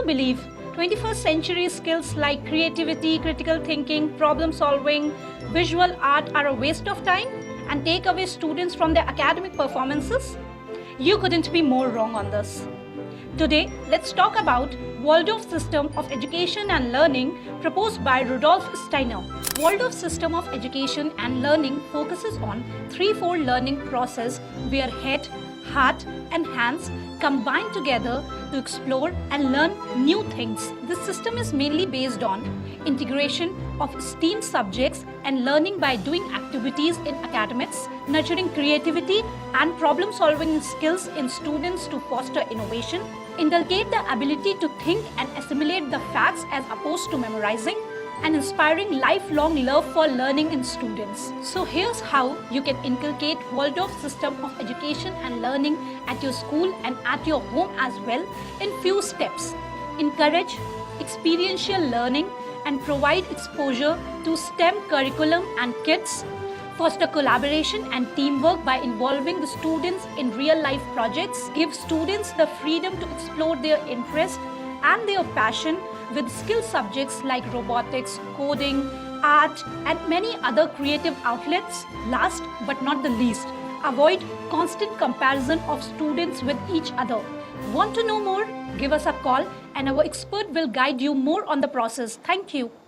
believe 21st century skills like creativity, critical thinking, problem solving, visual art are a waste of time and take away students from their academic performances? You couldn't be more wrong on this. Today, let's talk about Waldorf system of education and learning proposed by Rudolf Steiner. Waldorf system of education and learning focuses on threefold learning process where head, heart and hands combine together to explore and learn new things. This system is mainly based on integration of STEAM subjects and learning by doing activities in academics, nurturing creativity and problem-solving skills in students to foster innovation, inculcate the ability to think and assimilate the facts as opposed to memorizing, and inspiring lifelong love for learning in students. So here's how you can inculcate Waldorf system of education and learning at your school and at your home as well in few steps. Encourage experiential learning and provide exposure to STEM curriculum and kits. Foster collaboration and teamwork by involving the students in real-life projects. Give students the freedom to explore their interest and their passion with skill subjects like robotics, coding, art, and many other creative outlets. Last but not the least, avoid constant comparison of students with each other. Want to know more? Give us a call and our expert will guide you more on the process. Thank you.